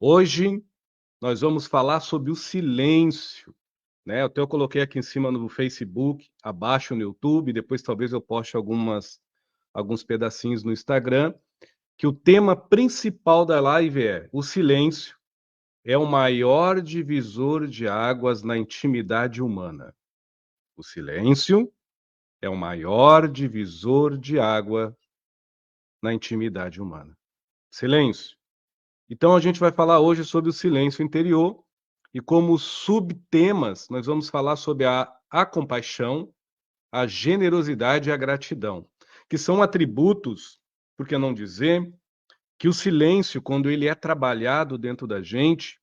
Hoje nós vamos falar sobre o silêncio, né. Até eu coloquei aqui em cima no Facebook, abaixo no YouTube, depois talvez eu poste alguns pedacinhos no Instagram, que o tema principal da live é: o silêncio é o maior divisor de águas na intimidade humana. O silêncio é o maior divisor de água na intimidade humana. Silêncio. Então a gente vai falar hoje sobre o silêncio interior e como subtemas nós vamos falar sobre a compaixão, a generosidade e a gratidão, que são atributos, por que não dizer, que o silêncio, quando ele é trabalhado dentro da gente,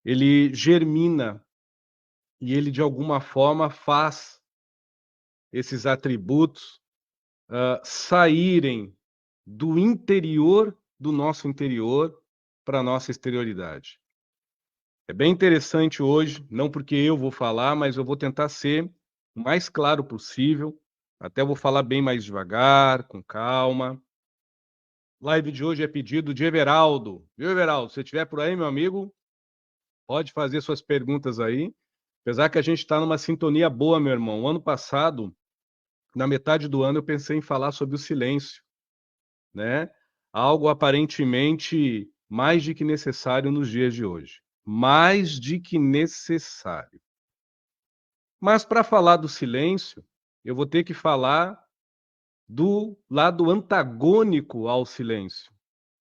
ele germina e ele de alguma forma faz esses atributos, saírem do interior do nosso interior para a nossa exterioridade. É bem interessante hoje, não porque eu vou falar, mas eu vou tentar ser o mais claro possível, até vou falar bem mais devagar, com calma. Live de hoje é pedido de Everaldo. Viu, Everaldo? Se estiver por aí, meu amigo, pode fazer suas perguntas aí. Apesar que a gente está numa sintonia boa, meu irmão. O ano passado, na metade do ano, eu pensei em falar sobre o silêncio, né? Algo aparentemente mais do que necessário nos dias de hoje. Mais do que necessário. Mas para falar do silêncio, eu vou ter que falar do lado antagônico ao silêncio.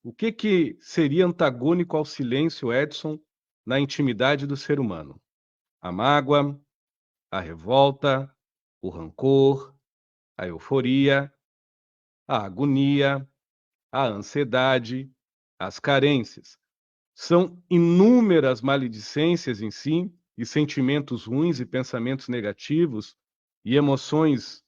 O que seria antagônico ao silêncio, Edson, na intimidade do ser humano? A mágoa, a revolta, o rancor, a euforia, a agonia, a ansiedade, as carências. São inúmeras maledicências em si, e sentimentos ruins e pensamentos negativos, e emoções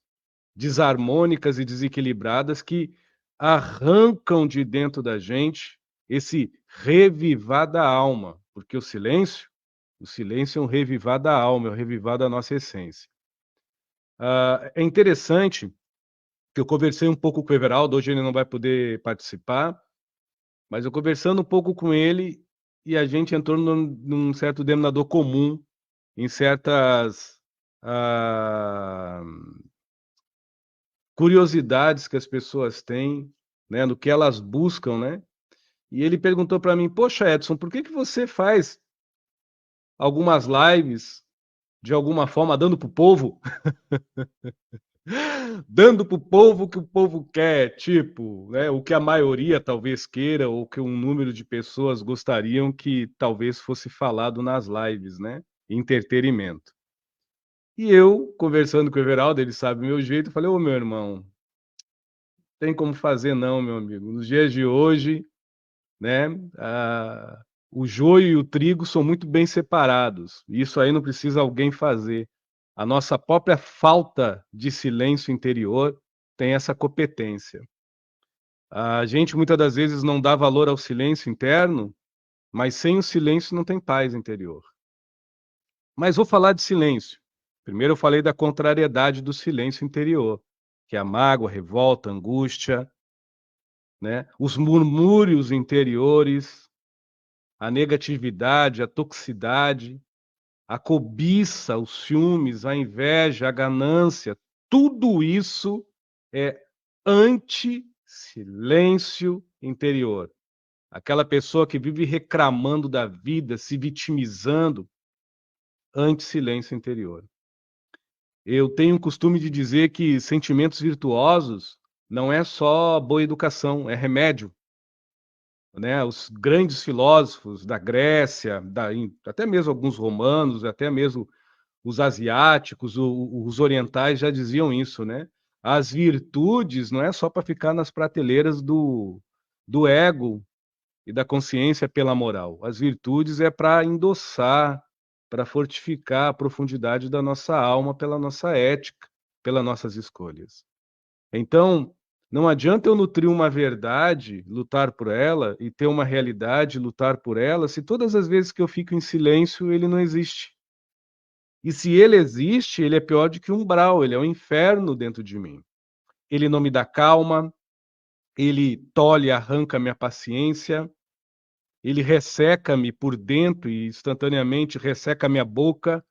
desarmônicas e desequilibradas que arrancam de dentro da gente esse revivar da alma, porque o silêncio é um revivar da alma, é um revivar da nossa essência. É interessante que eu conversei um pouco com o Everaldo, hoje ele não vai poder participar, mas eu conversando um pouco com ele e a gente entrou num certo denominador comum em certas ah, curiosidades que as pessoas têm, né, no que elas buscam, né? E ele perguntou para mim: "Poxa, Edson, por que você faz algumas lives de alguma forma dando para o povo, dando para o povo o que o povo quer, tipo, né, o que a maioria talvez queira ou que um número de pessoas gostariam que talvez fosse falado nas lives, né? Entretenimento." E eu, conversando com o Everaldo, ele sabe o meu jeito, eu falei: "Ô, meu irmão, tem como fazer não, meu amigo. Nos dias de hoje, né, o joio e o trigo são muito bem separados. Isso aí não precisa alguém fazer. A nossa própria falta de silêncio interior tem essa competência. A gente muitas das vezes não dá valor ao silêncio interno, mas sem o silêncio não tem paz interior. Mas vou falar de silêncio. Primeiro eu falei da contrariedade do silêncio interior, que é a mágoa, a revolta, a angústia, né? Os murmúrios interiores, a negatividade, a toxicidade, a cobiça, os ciúmes, a inveja, a ganância, tudo isso é anti-silêncio interior. Aquela pessoa que vive reclamando da vida, se vitimizando, anti-silêncio interior. Eu tenho o costume de dizer que sentimentos virtuosos não é só boa educação, é remédio. Né, os grandes filósofos da Grécia, até mesmo alguns romanos, até mesmo os asiáticos, os orientais já diziam isso, né? As virtudes não é só para ficar nas prateleiras do ego e da consciência pela moral. As virtudes é para endossar, para fortificar a profundidade da nossa alma pela nossa ética, pelas nossas escolhas. Então, não adianta eu nutrir uma verdade, lutar por ela, e ter uma realidade, lutar por ela, se todas as vezes que eu fico em silêncio, ele não existe. E se ele existe, ele é pior do que um umbral, ele é um inferno dentro de mim. Ele não me dá calma, ele tolhe e arranca minha paciência, ele resseca-me por dentro e instantaneamente resseca a minha boca,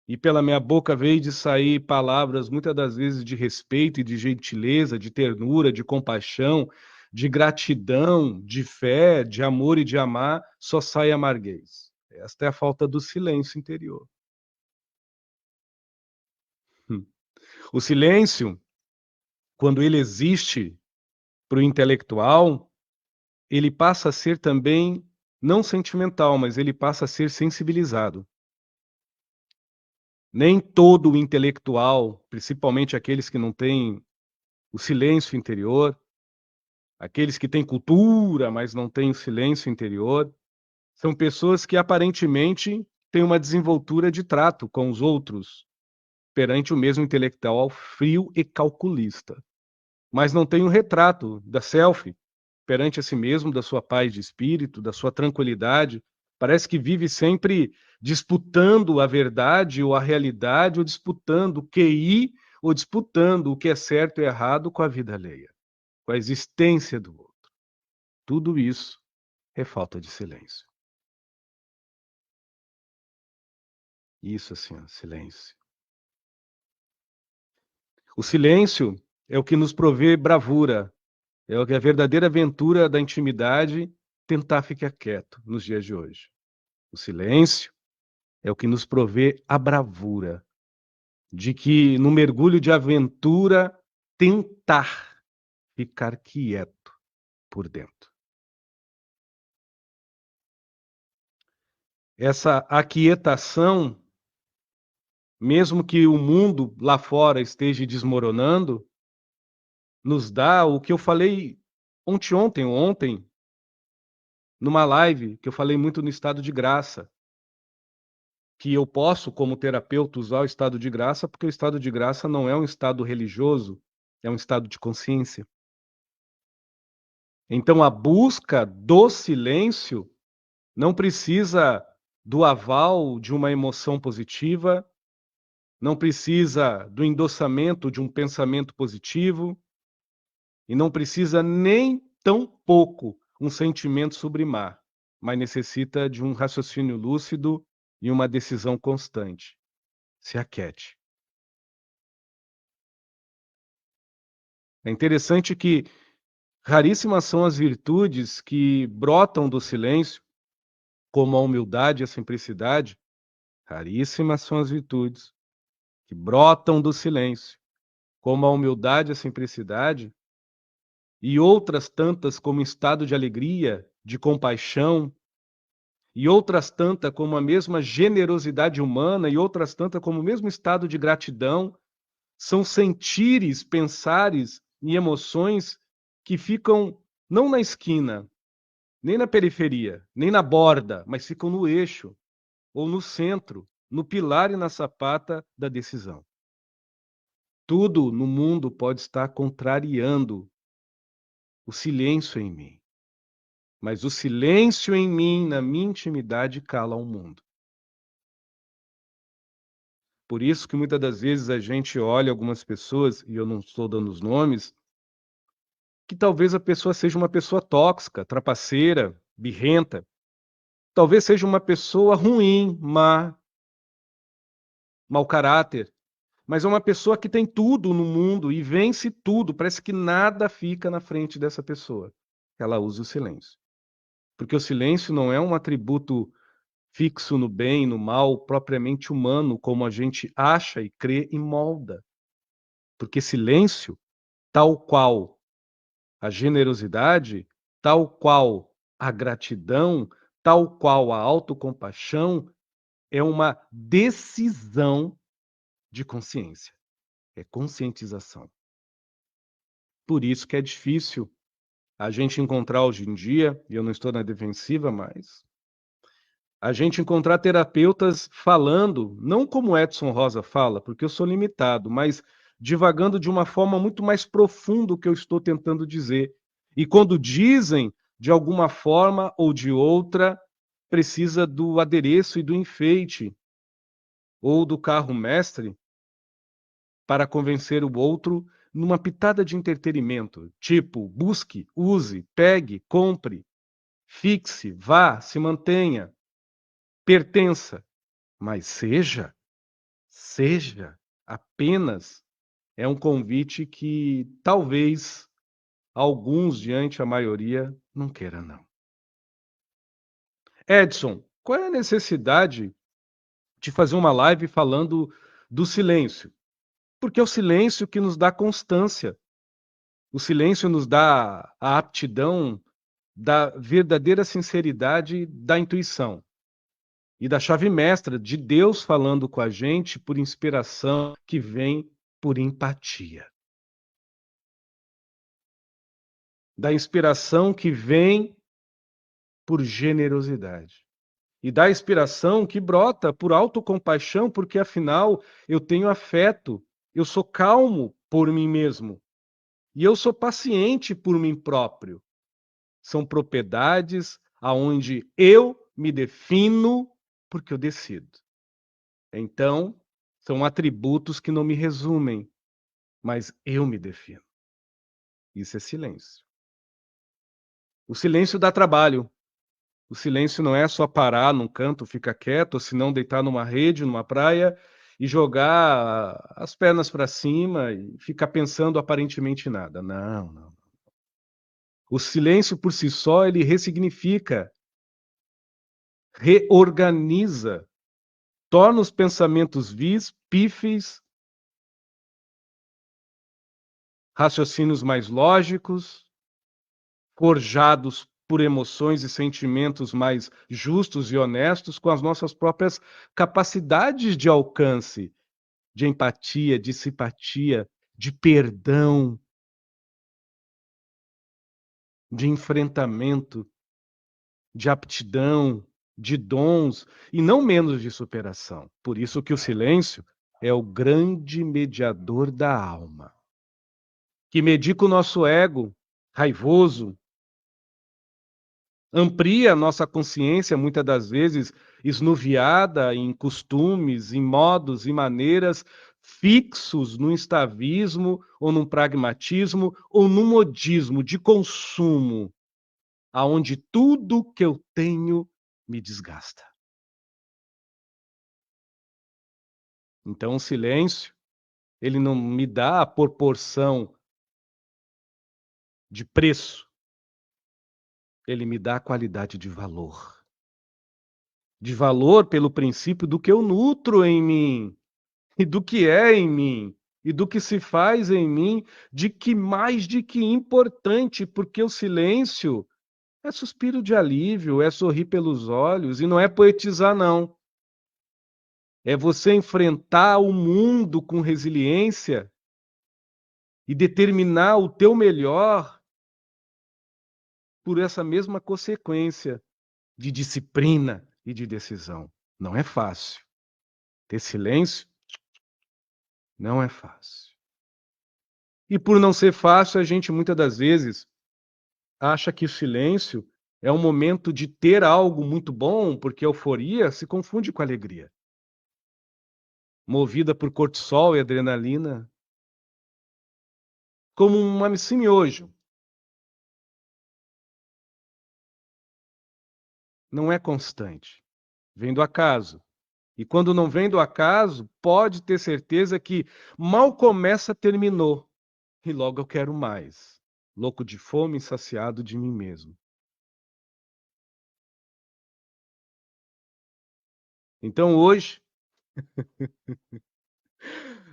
e pela minha boca veio de sair palavras, muitas das vezes, de respeito e de gentileza, de ternura, de compaixão, de gratidão, de fé, de amor e de amar, só sai amarguez. Esta é a falta do silêncio interior. O silêncio, quando ele existe para o intelectual, ele passa a ser também não sentimental, mas ele passa a ser sensibilizado. Nem todo o intelectual, principalmente aqueles que não têm o silêncio interior, aqueles que têm cultura, mas não têm o silêncio interior, são pessoas que aparentemente têm uma desenvoltura de trato com os outros, perante o mesmo intelectual frio e calculista. Mas não tem um retrato da selfie perante a si mesmo, da sua paz de espírito, da sua tranquilidade. Parece que vive sempre disputando a verdade ou a realidade, ou disputando o QI, ou disputando o que é certo e errado com a vida alheia, com a existência do outro. Tudo isso é falta de silêncio. Isso assim, ó, silêncio. O silêncio é o que nos provê bravura, é o que a verdadeira aventura da intimidade tentar ficar quieto nos dias de hoje. O silêncio é o que nos provê a bravura de que, no mergulho de aventura, tentar ficar quieto por dentro. Essa aquietação, mesmo que o mundo lá fora esteja desmoronando, nos dá o que eu falei ontem, numa live, que eu falei muito no estado de graça, que eu posso, como terapeuta, usar o estado de graça, porque o estado de graça não é um estado religioso, é um estado de consciência. Então, a busca do silêncio não precisa do aval de uma emoção positiva, não precisa do endossamento de um pensamento positivo, e não precisa nem tampouco um sentimento sublimar, mas necessita de um raciocínio lúcido e uma decisão constante. Se aquiete. É interessante que raríssimas são as virtudes que brotam do silêncio, como a humildade e a simplicidade. Raríssimas são as virtudes que brotam do silêncio, como a humildade e a simplicidade, e outras tantas como estado de alegria, de compaixão, e outras tantas como a mesma generosidade humana, e outras tantas como o mesmo estado de gratidão, são sentires, pensares e emoções que ficam não na esquina, nem na periferia, nem na borda, mas ficam no eixo, ou no centro, no pilar e na sapata da decisão. Tudo no mundo pode estar contrariando o silêncio em mim. Mas o silêncio em mim, na minha intimidade, cala o mundo. Por isso que muitas das vezes a gente olha algumas pessoas, e eu não estou dando os nomes, que talvez a pessoa seja uma pessoa tóxica, trapaceira, birrenta. Talvez seja uma pessoa ruim, má, mau caráter. Mas é uma pessoa que tem tudo no mundo e vence tudo. Parece que nada fica na frente dessa pessoa. Ela usa o silêncio. Porque o silêncio não é um atributo fixo no bem, no mal, propriamente humano, como a gente acha e crê e molda. Porque silêncio, tal qual a generosidade, tal qual a gratidão, tal qual a autocompaixão, é uma decisão de consciência. É conscientização. Por isso que é difícil a gente encontrar hoje em dia, e eu não estou na defensiva, mas a gente encontrar terapeutas falando, não como Edson Rosa fala, porque eu sou limitado, mas divagando de uma forma muito mais profunda o que eu estou tentando dizer. E quando dizem, de alguma forma ou de outra, precisa do adereço e do enfeite, ou do carro mestre, para convencer o outro numa pitada de entretenimento, tipo, busque, use, pegue, compre. fixe, vá, se mantenha, pertença, mas seja apenas é um convite que talvez alguns, diante a maioria, não queira não. Edson, qual é a necessidade de fazer uma live falando do silêncio? Porque é o silêncio que nos dá constância. O silêncio nos dá a aptidão da verdadeira sinceridade da intuição e da chave mestra de Deus falando com a gente por inspiração que vem por empatia. Da inspiração que vem por generosidade. E da inspiração que brota por autocompaixão, porque afinal eu tenho afeto, eu sou calmo por mim mesmo e eu sou paciente por mim próprio. São propriedades aonde eu me defino porque eu decido. Então, são atributos que não me resumem, mas eu me defino. Isso é silêncio. O silêncio dá trabalho. O silêncio não é só parar num canto, ficar quieto, ou se não deitar numa rede, numa praia e jogar as pernas para cima e ficar pensando aparentemente nada. Não, não. O silêncio por si só, ele ressignifica, reorganiza, torna os pensamentos vis, pífeis, raciocínios mais lógicos, forjados por emoções e sentimentos mais justos e honestos com as nossas próprias capacidades de alcance, de empatia, de simpatia, de perdão, de enfrentamento, de aptidão, de dons e não menos de superação. Por isso que o silêncio é o grande mediador da alma, que medica o nosso ego raivoso, amplia a nossa consciência, muitas das vezes esnuviada em costumes, em modos e maneiras fixos num estavismo ou num pragmatismo ou num modismo de consumo, aonde tudo que eu tenho me desgasta. Então o silêncio, ele não me dá a proporção de preço, ele me dá a qualidade de valor. De valor pelo princípio do que eu nutro em mim, e do que é em mim, e do que se faz em mim, de que mais de que importante, porque o silêncio é suspiro de alívio, é sorrir pelos olhos, e não é poetizar, não. É você enfrentar o mundo com resiliência e determinar o teu melhor por essa mesma consequência de disciplina e de decisão. Não é fácil. Ter silêncio não é fácil. E por não ser fácil, a gente muitas das vezes acha que o silêncio é um momento de ter algo muito bom, porque a euforia se confunde com alegria. Movida por cortisol e adrenalina, como uma miojo. Não é constante. Vem do acaso. E quando não vem do acaso, pode ter certeza que mal começa, terminou. E logo eu quero mais. Louco de fome, saciado de mim mesmo. Então hoje,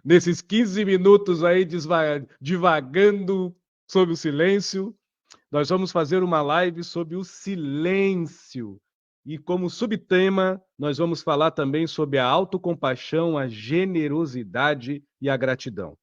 nesses 15 minutos aí divagando sobre o silêncio, nós vamos fazer uma live sobre o silêncio. E como subtema, nós vamos falar também sobre a autocompaixão, a generosidade e a gratidão.